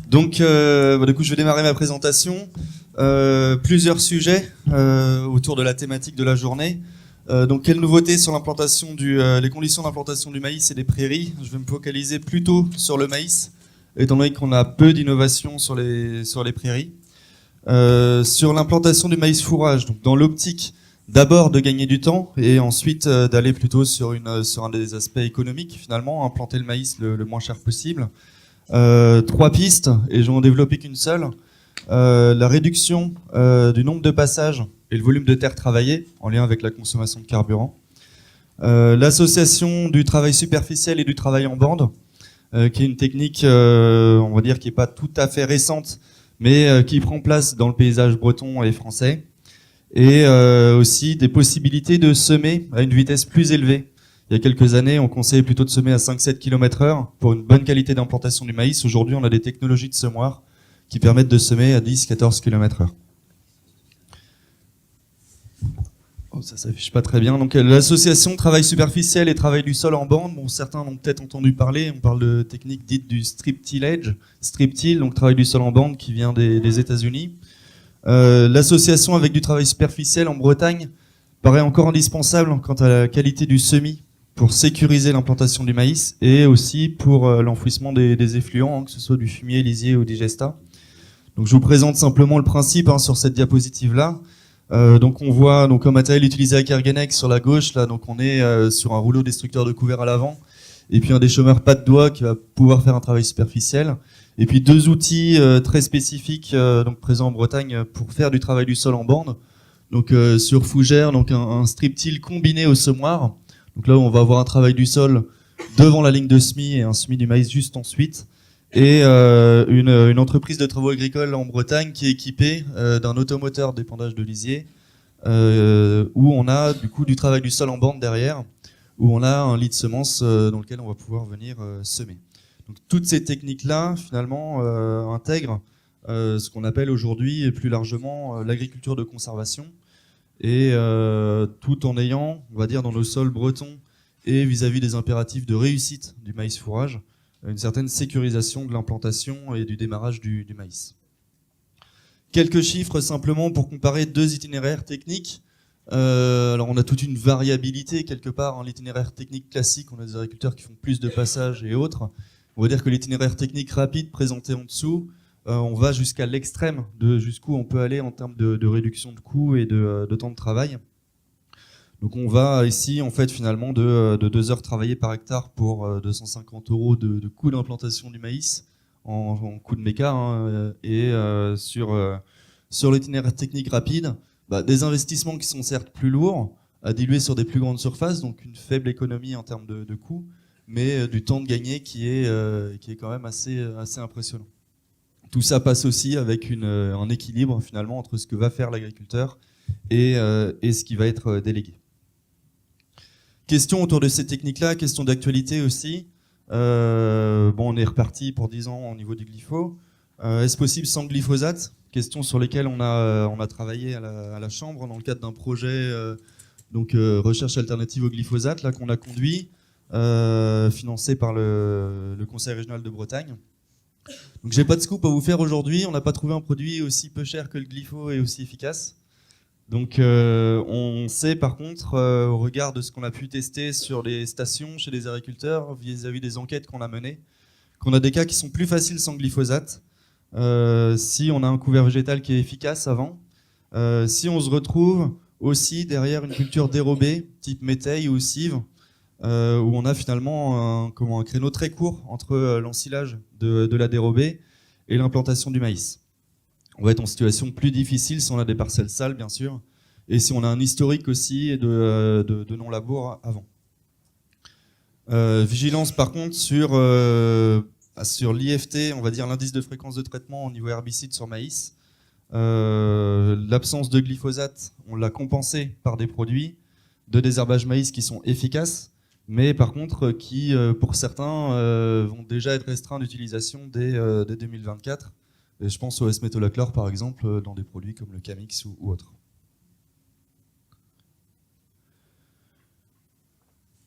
Donc, du coup, je vais démarrer ma présentation. Plusieurs sujets autour de la thématique de la journée. Donc, quelles nouveautés sur l'implantation les conditions d'implantation du maïs et des prairies. Je vais me focaliser plutôt sur le maïs, étant donné qu'on a peu d'innovation sur les prairies. Sur l'implantation du maïs fourrage, donc dans l'optique d'abord de gagner du temps et ensuite d'aller plutôt sur un des aspects économiques, finalement, implanter le maïs le moins cher possible. 3 pistes, et je vais en développer qu'une seule. La réduction du nombre de passages et le volume de terre travaillé en lien avec la consommation de carburant. L'association du travail superficiel et du travail en bande, qui est une technique, on va dire, qui n'est pas tout à fait récente, mais qui prend place dans le paysage breton et français. Et aussi des possibilités de semer à une vitesse plus élevée. Il y a quelques années, on conseillait plutôt de semer à 5-7 km/h pour une bonne qualité d'implantation du maïs. Aujourd'hui, on a des technologies de semoir qui permettent de semer à 10-14 km/h. Oh, ça s'affiche pas très bien. Donc, l'association travail superficiel et travail du sol en bande. Bon, certains en ont peut-être entendu parler. On parle de technique dite du strip tillage, strip till, donc travail du sol en bande qui vient des États-Unis. L'association avec du travail superficiel en Bretagne paraît encore indispensable quant à la qualité du semis pour sécuriser l'implantation du maïs et aussi pour l'enfouissement des effluents, que ce soit du fumier, lisier ou digestat. Donc je vous présente simplement le principe sur cette diapositive-là. Donc on voit un matériel utilisé à Kerguenec sur la gauche, là, donc on est sur un rouleau destructeur de couvert à l'avant, et puis un déchômeur pas de doigts qui va pouvoir faire un travail superficiel. Et puis 2 outils très spécifiques donc présents en Bretagne pour faire du travail du sol en bande. Donc sur fougère, donc un strip till combiné au semoir. Donc là, on va avoir un travail du sol devant la ligne de semis et un semis du maïs juste ensuite. Et une entreprise de travaux agricoles en Bretagne qui est équipée d'un automoteur d'épandage de lisier où on a du coup du travail du sol en bande derrière, où on a un lit de semences dans lequel on va pouvoir venir semer. Donc toutes ces techniques-là, finalement, intègrent ce qu'on appelle aujourd'hui et plus largement l'agriculture de conservation, et tout en ayant, on va dire, dans nos sols bretons et vis-à-vis des impératifs de réussite du maïs fourrage, une certaine sécurisation de l'implantation et du démarrage du maïs. Quelques chiffres simplement pour comparer 2 itinéraires techniques. Alors on a toute une variabilité quelque part. L'itinéraire technique classique, on a des agriculteurs qui font plus de passages et autres. On va dire que l'itinéraire technique rapide présenté en dessous, on va jusqu'à l'extrême de jusqu'où on peut aller en termes de réduction de coûts et de temps de travail. Donc on va ici en fait finalement de 2 heures travaillées par hectare pour 250 € de coût d'implantation du maïs en coût de méca, et sur l'itinéraire technique rapide, des investissements qui sont certes plus lourds à diluer sur des plus grandes surfaces, donc une faible économie en termes de coûts, mais du temps de gagner qui est quand même assez impressionnant. Tout ça passe aussi avec un équilibre finalement entre ce que va faire l'agriculteur et ce qui va être délégué. Question autour de ces techniques-là, question d'actualité aussi. On est reparti pour 10 ans au niveau du glypho. Est-ce possible sans glyphosate? Question sur lesquelles on a travaillé à la Chambre dans le cadre d'un projet recherche alternative au glyphosate là qu'on a conduit, financé par le Conseil régional de Bretagne. Donc j'ai pas de scoop à vous faire aujourd'hui, on n'a pas trouvé un produit aussi peu cher que le glypho et aussi efficace. Donc on sait par contre, au regard de ce qu'on a pu tester sur les stations chez les agriculteurs, vis-à-vis des enquêtes qu'on a menées, qu'on a des cas qui sont plus faciles sans glyphosate, si on a un couvert végétal qui est efficace avant, si on se retrouve aussi derrière une culture dérobée, type métail ou cive, où on a finalement un créneau très court entre l'ensilage de la dérobée et l'implantation du maïs. On va être en situation plus difficile si on a des parcelles sales, bien sûr, et si on a un historique aussi de non-labour avant. Vigilance par contre sur l'IFT, on va dire l'indice de fréquence de traitement au niveau herbicide sur maïs. L'absence de glyphosate, on l'a compensé par des produits de désherbage maïs qui sont efficaces, mais par contre qui, pour certains, vont déjà être restreints d'utilisation dès 2024. Et je pense au S-métolachlore par exemple, dans des produits comme le Camix ou autres.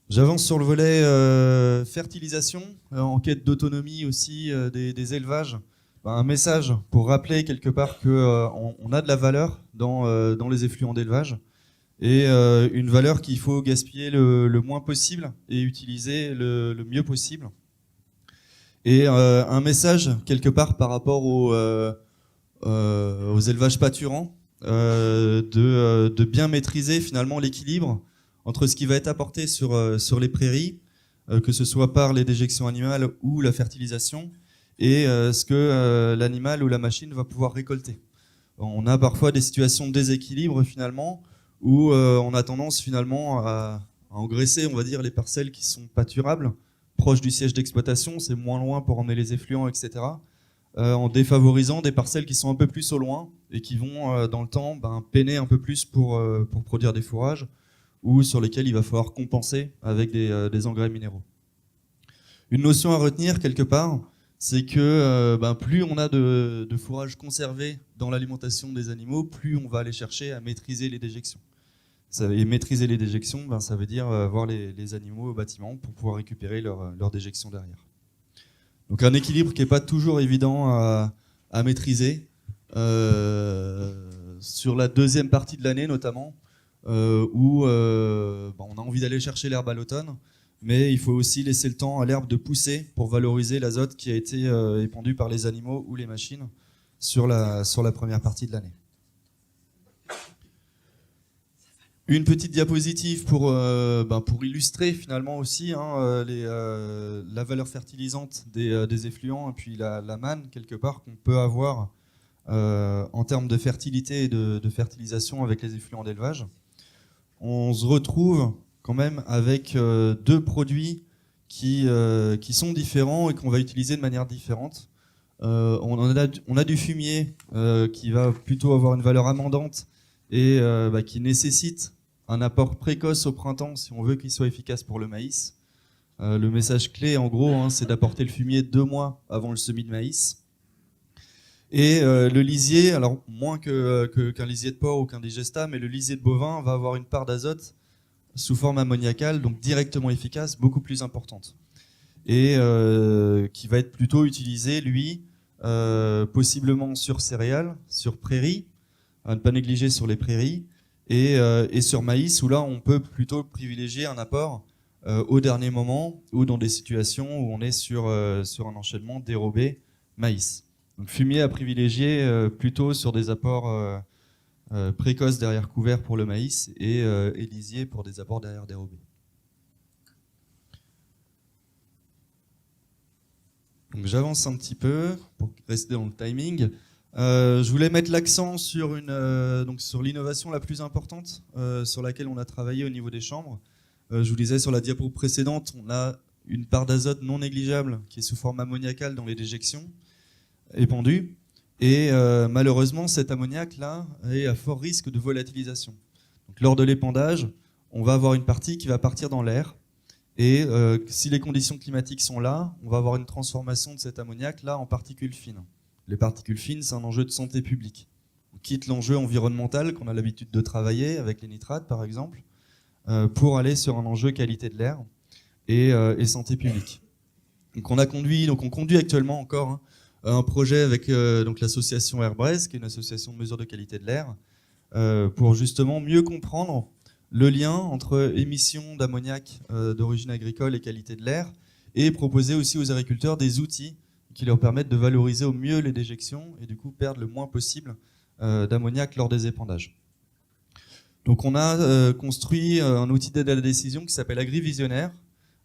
J'avance sur le volet fertilisation, en quête d'autonomie aussi des élevages. un message pour rappeler quelque part que on a de la valeur dans les effluents d'élevage et une valeur qu'il faut gaspiller le moins possible et utiliser le mieux possible. Et un message quelque part par rapport aux élevages pâturants, de bien maîtriser finalement l'équilibre entre ce qui va être apporté sur les prairies, que ce soit par les déjections animales ou la fertilisation, et ce que l'animal ou la machine va pouvoir récolter. On a parfois des situations de déséquilibre finalement, où on a tendance finalement à engraisser, on va dire, les parcelles qui sont pâturables, proches du siège d'exploitation, c'est moins loin pour emmener les effluents, etc. En défavorisant des parcelles qui sont un peu plus au loin et qui vont dans le temps peiner un peu plus pour produire des fourrages ou sur lesquels il va falloir compenser avec des engrais minéraux. Une notion à retenir quelque part, c'est que plus on a de fourrage conservé dans l'alimentation des animaux, plus on va aller chercher à maîtriser les déjections. Et maîtriser les déjections, ça veut dire voir les animaux au bâtiment pour pouvoir récupérer leur déjection derrière. Donc un équilibre qui n'est pas toujours évident à maîtriser, sur la deuxième partie de l'année notamment, où on a envie d'aller chercher l'herbe à l'automne, mais il faut aussi laisser le temps à l'herbe de pousser pour valoriser l'azote qui a été épandu par les animaux ou les machines sur la première partie de l'année. Une petite diapositive pour illustrer finalement aussi la valeur fertilisante des effluents et puis la manne quelque part qu'on peut avoir en termes de fertilité et de fertilisation avec les effluents d'élevage. On se retrouve quand même avec deux produits qui sont différents et qu'on va utiliser de manière différente. On a du fumier qui va plutôt avoir une valeur amendante et qui nécessite un apport précoce au printemps si on veut qu'il soit efficace pour le maïs. Le message clé, en gros, c'est d'apporter le fumier 2 mois avant le semis de maïs. Et le lisier, alors moins qu'un lisier de porc ou qu'un digestat, mais le lisier de bovin va avoir une part d'azote sous forme ammoniacale, donc directement efficace, beaucoup plus importante. Et qui va être plutôt utilisé, lui, possiblement sur céréales, sur prairies, à ne pas négliger sur les prairies, et sur maïs, où là on peut plutôt privilégier un apport au dernier moment ou dans des situations où on est sur un enchaînement dérobé maïs. Donc fumier à privilégier plutôt sur des apports précoces derrière couvert pour le maïs et lisier pour des apports derrière dérobé. Donc j'avance un petit peu pour rester dans le timing. Je voulais mettre l'accent sur sur l'innovation la plus importante sur laquelle on a travaillé au niveau des chambres. Je vous disais sur la diapo précédente, on a une part d'azote non négligeable qui est sous forme ammoniacale dans les déjections épandues. Et malheureusement, cet ammoniac-là est à fort risque de volatilisation. Donc, lors de l'épandage, on va avoir une partie qui va partir dans l'air. Et si les conditions climatiques sont là, on va avoir une transformation de cet ammoniac-là en particules fines. Les particules fines, c'est un enjeu de santé publique. On quitte l'enjeu environnemental qu'on a l'habitude de travailler avec les nitrates, par exemple, pour aller sur un enjeu qualité de l'air et santé publique. Donc on conduit actuellement encore un projet avec l'association Airbrace, qui est une association de mesure de qualité de l'air, pour justement mieux comprendre le lien entre émissions d'ammoniac d'origine agricole et qualité de l'air, et proposer aussi aux agriculteurs des outils qui leur permettent de valoriser au mieux les déjections et du coup perdre le moins possible d'ammoniac lors des épandages. Donc on a construit un outil d'aide à la décision qui s'appelle AgriVisionnaire,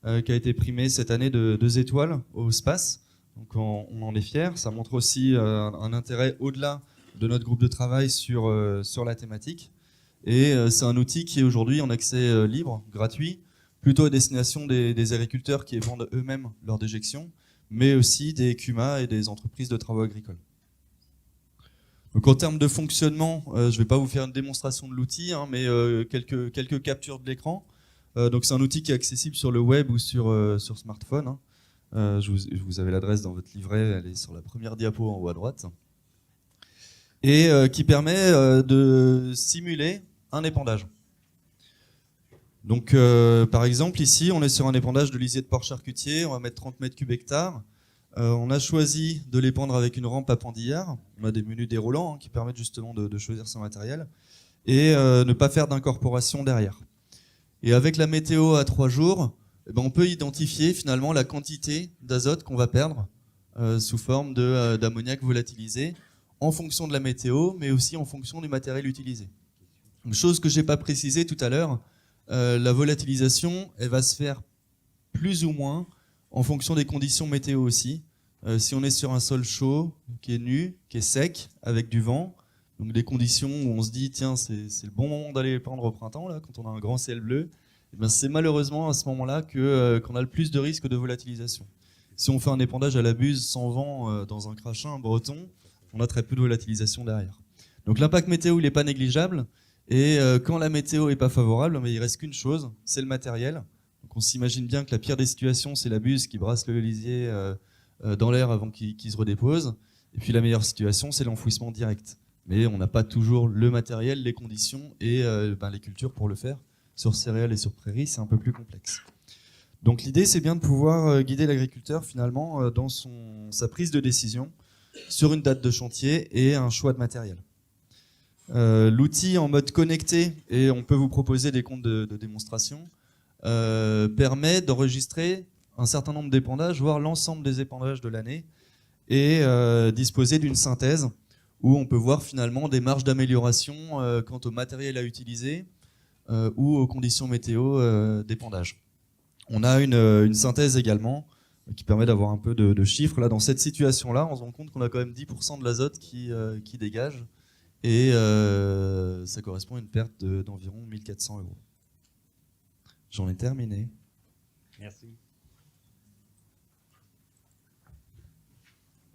qui a été primé cette année de 2 étoiles au SPACE. Donc on en est fiers. Ça montre aussi un intérêt au-delà de notre groupe de travail sur la thématique. Et c'est un outil qui est aujourd'hui en accès libre, gratuit, plutôt à destination des agriculteurs qui vendent eux-mêmes leurs déjections, mais aussi des CUMA et des entreprises de travaux agricoles. Donc en termes de fonctionnement, je ne vais pas vous faire une démonstration de l'outil, mais quelques captures de l'écran. Donc c'est un outil qui est accessible sur le web ou sur smartphone. Vous avez l'adresse dans votre livret, elle est sur la première diapo en haut à droite. Et qui permet de simuler un épandage. Donc par exemple ici, on est sur un épandage de lisier de porc charcutier, on va mettre 30 mètres cubes hectares. On a choisi de les pendre avec une rampe appendillaire. On a des menus déroulants qui permettent justement de choisir son matériel et ne pas faire d'incorporation derrière. Et avec la météo à 3 jours, on peut identifier finalement la quantité d'azote qu'on va perdre sous forme d'ammoniac volatilisé en fonction de la météo, mais aussi en fonction du matériel utilisé. Une chose que j'ai pas précisé tout à l'heure, la volatilisation, elle va se faire plus ou moins en fonction des conditions météo aussi. Si on est sur un sol chaud, qui est nu, qui est sec, avec du vent, donc des conditions où on se dit tiens c'est le bon moment d'aller pendre au printemps là, quand on a un grand ciel bleu, et c'est malheureusement à ce moment-là qu'on a le plus de risques de volatilisation. Si on fait un épandage à la buse sans vent dans un crachin breton, on a très peu de volatilisation derrière. Donc l'impact météo il n'est pas négligeable, et quand la météo est pas favorable, mais il reste qu'une chose, c'est le matériel. Donc on s'imagine bien que la pire des situations, c'est la buse qui brasse le lisier dans l'air avant qu'il se redépose. Et puis la meilleure situation, c'est l'enfouissement direct. Mais on n'a pas toujours le matériel, les conditions et les cultures pour le faire. Sur céréales et sur prairies, c'est un peu plus complexe. Donc l'idée, c'est bien de pouvoir guider l'agriculteur finalement dans sa prise de décision sur une date de chantier et un choix de matériel. L'outil en mode connecté, et on peut vous proposer des comptes de démonstration, permet d'enregistrer un certain nombre d'épandages, voire l'ensemble des épandages de l'année, et disposer d'une synthèse où on peut voir finalement des marges d'amélioration quant au matériel à utiliser ou aux conditions météo d'épandage. On a une synthèse également qui permet d'avoir un peu de chiffres. Là, dans cette situation-là, on se rend compte qu'on a quand même 10% de l'azote qui dégage, et ça correspond à une perte d'environ 1 400 €. J'en ai terminé. Merci.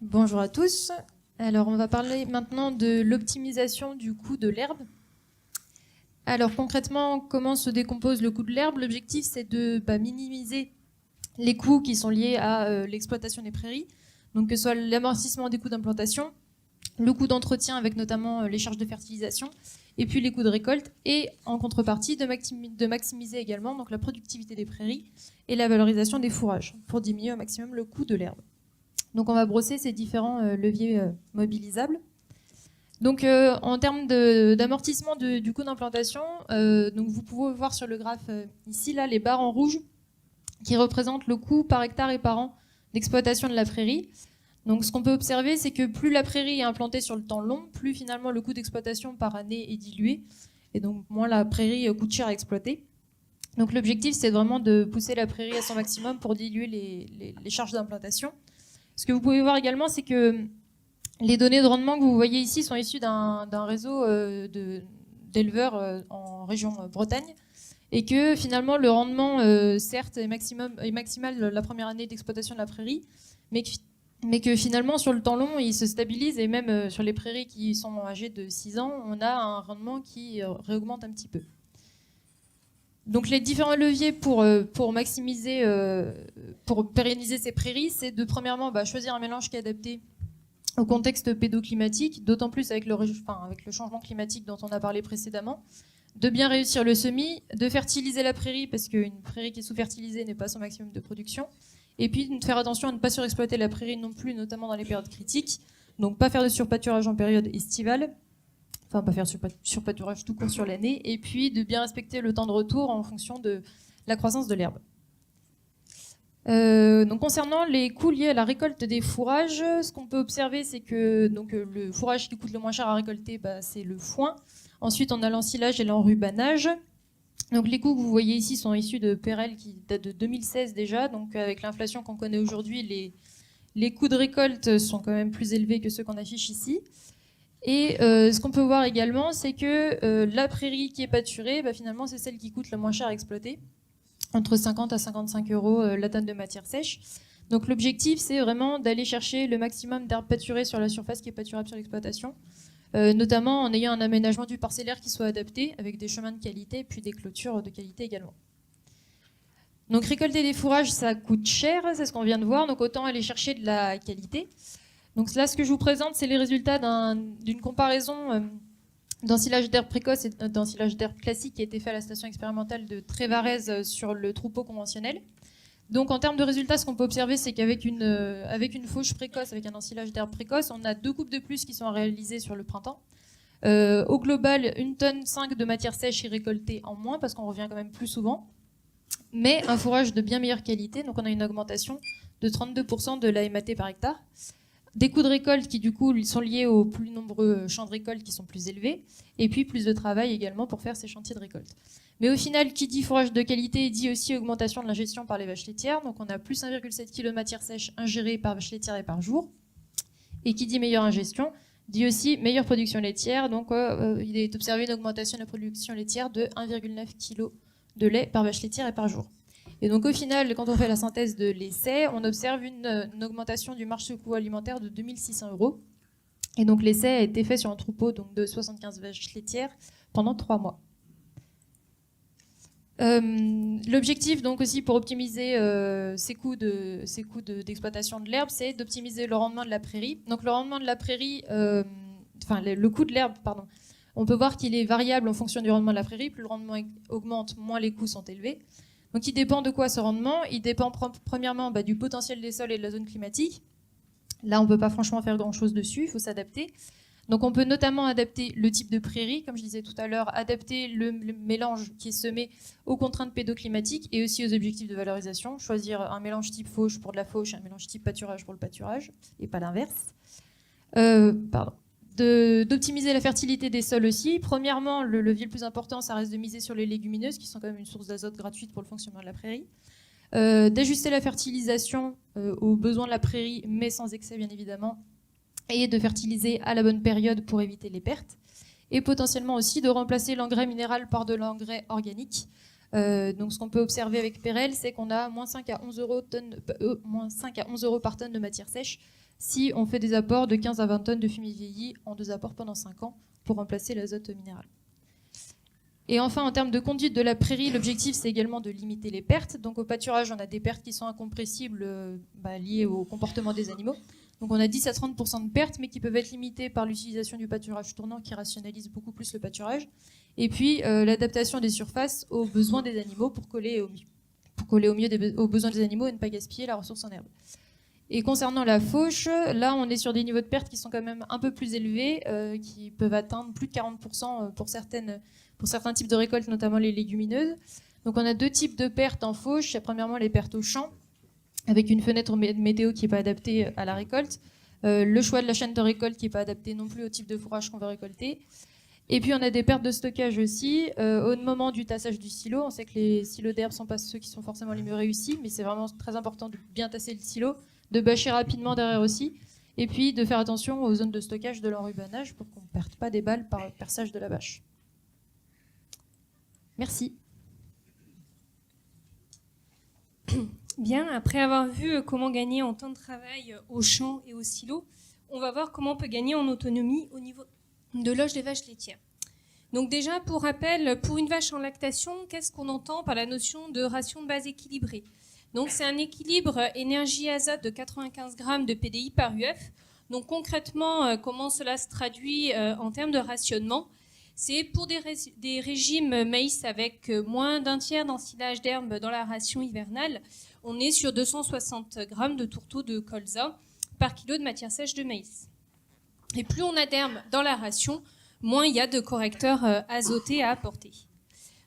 Bonjour à tous. Alors, on va parler maintenant de l'optimisation du coût de l'herbe. Alors, concrètement, comment se décompose le coût de l'herbe? L'objectif, c'est de minimiser les coûts qui sont liés à l'exploitation des prairies. Donc, que ce soit l'amortissement des coûts d'implantation, le coût d'entretien avec notamment les charges de fertilisation, et puis les coûts de récolte, et en contrepartie de maximiser également donc la productivité des prairies et la valorisation des fourrages pour diminuer au maximum le coût de l'herbe. Donc on va brosser ces différents leviers mobilisables. Donc en termes d'amortissement du coût d'implantation, donc vous pouvez voir sur le graphe ici là les barres en rouge qui représentent le coût par hectare et par an d'exploitation de la prairie. Donc ce qu'on peut observer, c'est que plus la prairie est implantée sur le temps long, plus finalement le coût d'exploitation par année est dilué, et donc moins la prairie coûte cher à exploiter. Donc l'objectif, c'est vraiment de pousser la prairie à son maximum pour diluer les charges d'implantation. Ce que vous pouvez voir également, c'est que les données de rendement que vous voyez ici sont issues d'un réseau d'éleveurs en région Bretagne, et que finalement le rendement, certes, est maximal la première année d'exploitation de la prairie, mais que finalement sur le temps long il se stabilise, et même sur les prairies qui sont âgées de 6 ans, on a un rendement qui réaugmente un petit peu. Donc les différents leviers pour maximiser, pour pérenniser ces prairies, c'est de premièrement choisir un mélange qui est adapté au contexte pédoclimatique, d'autant plus avec le changement climatique dont on a parlé précédemment, de bien réussir le semis, de fertiliser la prairie parce qu'une prairie qui est sous-fertilisée n'est pas son maximum de production, et puis de faire attention à ne pas surexploiter la prairie non plus, notamment dans les périodes critiques, donc pas faire de surpâturage en période estivale, enfin pas faire surpâturage tout court sur l'année, et puis de bien respecter le temps de retour en fonction de la croissance de l'herbe. Donc concernant les coûts liés à la récolte des fourrages, ce qu'on peut observer, c'est que le fourrage qui coûte le moins cher à récolter, c'est le foin. Ensuite, on a l'ensilage et l'enrubanage. Donc les coûts que vous voyez ici sont issus de PRL qui datent de 2016 déjà. Donc avec l'inflation qu'on connaît aujourd'hui, les coûts de récolte sont quand même plus élevés que ceux qu'on affiche ici. Et ce qu'on peut voir également, c'est que la prairie qui est pâturée, finalement, c'est celle qui coûte le moins cher à exploiter, entre 50 à 55 € la tonne de matière sèche. Donc l'objectif, c'est vraiment d'aller chercher le maximum d'herbes pâturées sur la surface qui est pâturable sur l'exploitation, notamment en ayant un aménagement du parcellaire qui soit adapté, avec des chemins de qualité, puis des clôtures de qualité également. Donc récolter des fourrages, ça coûte cher, c'est ce qu'on vient de voir, donc autant aller chercher de la qualité. Donc là, ce que je vous présente, c'est les résultats d'une comparaison d'ensilage d'herbe précoce et d'ensilage d'herbe classique qui a été fait à la station expérimentale de Trévarez sur le troupeau conventionnel. Donc en termes de résultats, ce qu'on peut observer, c'est qu'avec avec une fauche précoce, avec un ensilage d'herbe précoce, on a 2 coupes de plus qui sont réalisées sur le printemps. Au global, 1,5 tonne de matière sèche est récoltée en moins, parce qu'on revient quand même plus souvent. Mais un fourrage de bien meilleure qualité, donc on a une augmentation de 32% de la MAT par hectare. Des coûts de récolte qui du coup sont liés aux plus nombreux champs de récolte qui sont plus élevés, et puis plus de travail également pour faire ces chantiers de récolte. Mais au final, qui dit fourrage de qualité dit aussi augmentation de l'ingestion par les vaches laitières, donc on a plus 1,7 kg de matière sèche ingérée par vache laitière et par jour. Et qui dit meilleure ingestion dit aussi meilleure production laitière, donc il est observé une augmentation de la production laitière de 1,9 kg de lait par vache laitière et par jour. Et donc au final, quand on fait la synthèse de l'essai, on observe une augmentation du marché-coût alimentaire de 2 600 €. Et donc l'essai a été fait sur un troupeau donc, de 75 vaches laitières pendant 3 mois. L'objectif donc aussi pour optimiser ces coûts d'exploitation de l'herbe, c'est d'optimiser le rendement de la prairie. Donc le rendement de la prairie, le coût de l'herbe, pardon, on peut voir qu'il est variable en fonction du rendement de la prairie. Plus le rendement augmente, moins les coûts sont élevés. Donc il dépend de quoi ce rendement? Il dépend premièrement du potentiel des sols et de la zone climatique. Là, on ne peut pas franchement faire grand-chose dessus, il faut s'adapter. Donc on peut notamment adapter le type de prairie, comme je disais tout à l'heure, adapter le mélange qui est semé aux contraintes pédoclimatiques et aussi aux objectifs de valorisation. Choisir un mélange type fauche pour de la fauche, un mélange type pâturage pour le pâturage, et pas l'inverse. D'optimiser la fertilité des sols aussi. Premièrement, le levier le plus important, ça reste de miser sur les légumineuses, qui sont quand même une source d'azote gratuite pour le fonctionnement de la prairie. D'ajuster la fertilisation aux besoins de la prairie, mais sans excès bien évidemment, et de fertiliser à la bonne période pour éviter les pertes. Et potentiellement aussi de remplacer l'engrais minéral par de l'engrais organique. Donc ce qu'on peut observer avec Perel, c'est qu'on a moins 5 à 11 € par tonne de matière sèche si on fait des apports de 15 à 20 tonnes de fumier vieilli en 2 apports pendant 5 ans pour remplacer l'azote minéral. Et enfin, en termes de conduite de la prairie, l'objectif, c'est également de limiter les pertes. Donc au pâturage, on a des pertes qui sont incompressibles liées au comportement des animaux. Donc on a 10 à 30% de pertes, mais qui peuvent être limitées par l'utilisation du pâturage tournant qui rationalise beaucoup plus le pâturage. Et puis l'adaptation des surfaces aux besoins des animaux pour coller au mieux aux besoins des animaux et ne pas gaspiller la ressource en herbe. Et concernant la fauche, là on est sur des niveaux de pertes qui sont quand même un peu plus élevés, qui peuvent atteindre plus de 40% pour certains types de récoltes, notamment les légumineuses. Donc on a 2 types de pertes en fauche. Il y a premièrement les pertes au champ, avec une fenêtre météo qui n'est pas adaptée à la récolte, le choix de la chaîne de récolte qui n'est pas adapté non plus au type de fourrage qu'on veut récolter. Et puis on a des pertes de stockage aussi. Au moment du tassage du silo, on sait que les silos d'herbe ne sont pas ceux qui sont forcément les mieux réussis, mais c'est vraiment très important de bien tasser le silo, de bâcher rapidement derrière aussi, et puis de faire attention aux zones de stockage de l'enrubanage pour qu'on ne perde pas des balles par le perçage de la bâche. Merci. Bien, après avoir vu comment gagner en temps de travail au champ et au silo, on va voir comment on peut gagner en autonomie au niveau de loge des vaches laitières. Donc déjà, pour rappel, pour une vache en lactation, qu'est-ce qu'on entend par la notion de ration de base équilibrée? Donc c'est un équilibre énergie-azote de 95 grammes de PDI par UF. Donc concrètement, comment cela se traduit en termes de rationnement? C'est pour des régimes maïs avec moins d'un tiers d'ensilage d'herbe dans la ration hivernale, on est sur 260 grammes de tourteau de colza par kilo de matière sèche de maïs. Et plus on a d'herbe dans la ration, moins il y a de correcteurs azotés à apporter.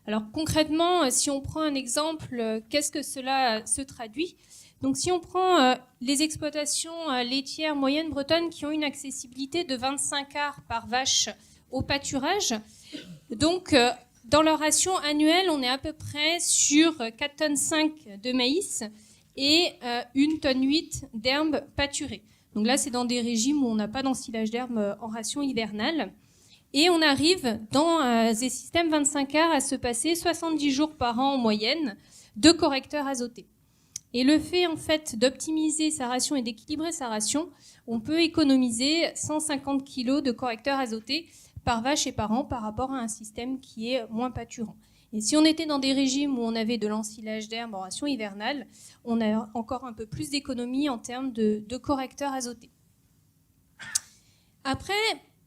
Alors concrètement, si on prend un exemple, qu'est-ce que cela se traduit? Donc si on prend les exploitations laitières moyennes bretonnes qui ont une accessibilité de 25 arts par vache au pâturage, donc dans leur ration annuelle, on est à peu près sur 4,5 tonnes de maïs et 1,8 tonne d'herbe pâturée. Donc là, c'est dans des régimes où on n'a pas d'ensilage d'herbe en ration hivernale. Et on arrive dans des systèmes 25 arts à se passer 70 jours par an en moyenne de correcteurs azotés. Et le fait en fait d'optimiser sa ration et d'équilibrer sa ration, on peut économiser 150 kg de correcteurs azotés par vache et par an par rapport à un système qui est moins pâturant. Et si on était dans des régimes où on avait de l'ensilage d'herbe en ration hivernale, on a encore un peu plus d'économie en termes de correcteurs azotés. Après,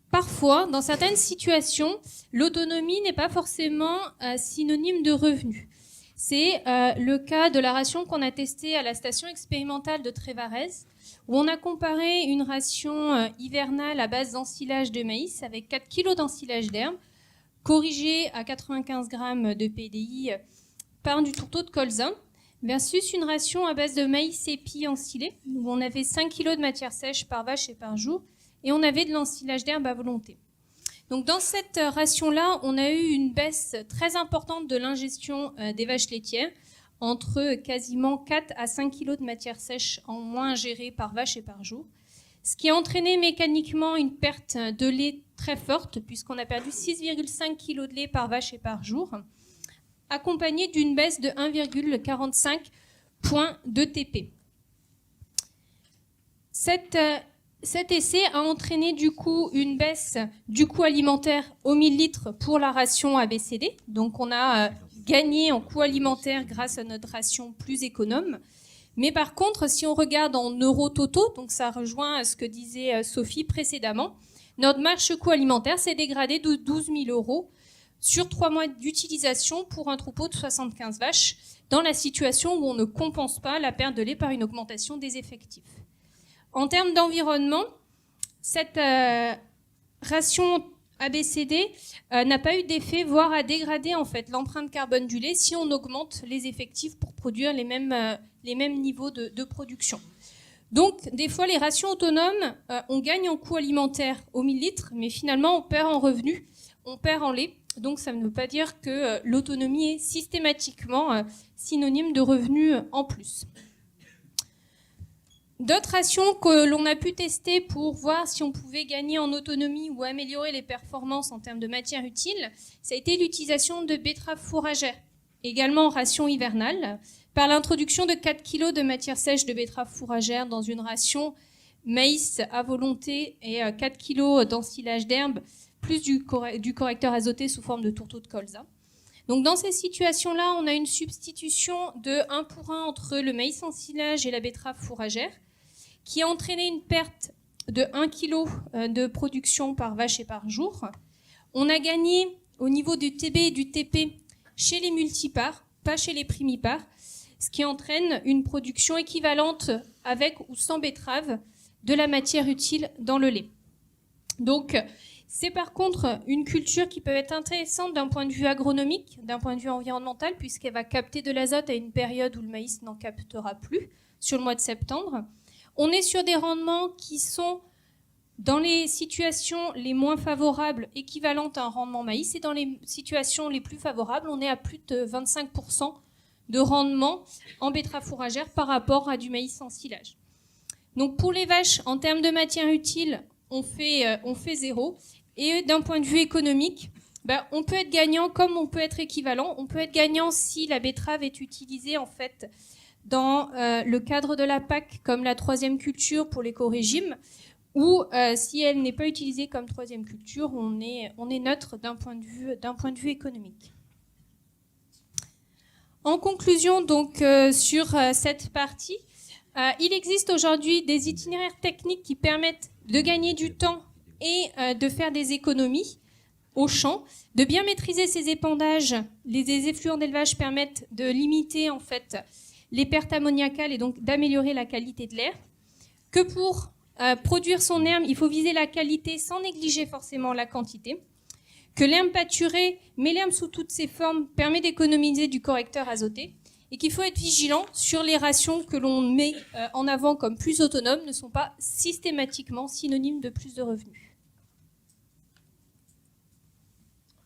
parfois, dans certaines situations, l'autonomie n'est pas forcément synonyme de revenu. C'est le cas de la ration qu'on a testée à la station expérimentale de Trévarez, où on a comparé une ration hivernale à base d'ensilage de maïs avec 4 kg d'ensilage d'herbe, corrigé à 95 grammes de PDI par du tourteau de colza, versus une ration à base de maïs épi ensilé, où on avait 5 kg de matière sèche par vache et par jour, et on avait de l'ensilage d'herbe à volonté. Donc dans cette ration-là, on a eu une baisse très importante de l'ingestion des vaches laitières, entre quasiment 4 à 5 kg de matière sèche en moins ingérée par vache et par jour, ce qui a entraîné mécaniquement une perte de lait très forte, puisqu'on a perdu 6,5 kg de lait par vache et par jour, accompagnée d'une baisse de 1,45 points de TP. Cet essai a entraîné du coup une baisse du coût alimentaire au 1000 litres pour la ration ABCD. Donc on a gagné en coût alimentaire grâce à notre ration plus économe. Mais par contre, si on regarde en euros totaux, donc ça rejoint ce que disait Sophie précédemment, notre marge coût alimentaire s'est dégradée de 12 000 € sur 3 mois d'utilisation pour un troupeau de 75 vaches, dans la situation où on ne compense pas la perte de lait par une augmentation des effectifs. En termes d'environnement, cette ration ABCD n'a pas eu d'effet, voire a dégradé en fait l'empreinte carbone du lait si on augmente les effectifs pour produire les mêmes niveaux de production. Donc, des fois, les rations autonomes, on gagne en coût alimentaire au 1000 litres, mais finalement, on perd en revenus, on perd en lait. Donc, ça ne veut pas dire que l'autonomie est systématiquement synonyme de revenus en plus. D'autres rations que l'on a pu tester pour voir si on pouvait gagner en autonomie ou améliorer les performances en termes de matière utile, ça a été l'utilisation de betteraves fourragères, également en ration hivernale, par l'introduction de 4 kg de matière sèche de betteraves fourragères dans une ration maïs à volonté et 4 kg d'ensilage d'herbe, plus du correcteur azoté sous forme de tourteau de colza. Donc dans ces situations-là, on a une substitution de 1 pour 1 entre le maïs ensilage et la betterave fourragère, qui a entraîné une perte de 1 kg de production par vache et par jour. On a gagné au niveau du TB et du TP chez les multipares, pas chez les primipares, ce qui entraîne une production équivalente avec ou sans betterave de la matière utile dans le lait. Donc, c'est par contre une culture qui peut être intéressante d'un point de vue agronomique, d'un point de vue environnemental, puisqu'elle va capter de l'azote à une période où le maïs n'en captera plus, sur le mois de septembre. On est sur des rendements qui sont, dans les situations les moins favorables, équivalentes à un rendement maïs, et dans les situations les plus favorables, on est à plus de 25% de rendement en betterave fourragère par rapport à du maïs ensilage. Donc pour les vaches, en termes de matière utile, on fait 0. Et d'un point de vue économique, on peut être gagnant comme on peut être équivalent. On peut être gagnant si la betterave est utilisée en fait dans le cadre de la PAC comme la troisième culture pour l'éco-régime, ou si elle n'est pas utilisée comme troisième culture, on est neutre d'un point de vue économique. En conclusion, donc, sur cette partie, il existe aujourd'hui des itinéraires techniques qui permettent de gagner du temps et de faire des économies au champ, de bien maîtriser ces épandages. Les effluents d'élevage permettent de limiter en fait les pertes ammoniacales et donc d'améliorer la qualité de l'air. Que pour produire son herbe, il faut viser la qualité sans négliger forcément la quantité. Que l'herbe pâturée, mais l'herbe sous toutes ses formes, permet d'économiser du correcteur azoté. Et qu'il faut être vigilant sur les rations que l'on met en avant comme plus autonomes ne sont pas systématiquement synonymes de plus de revenus.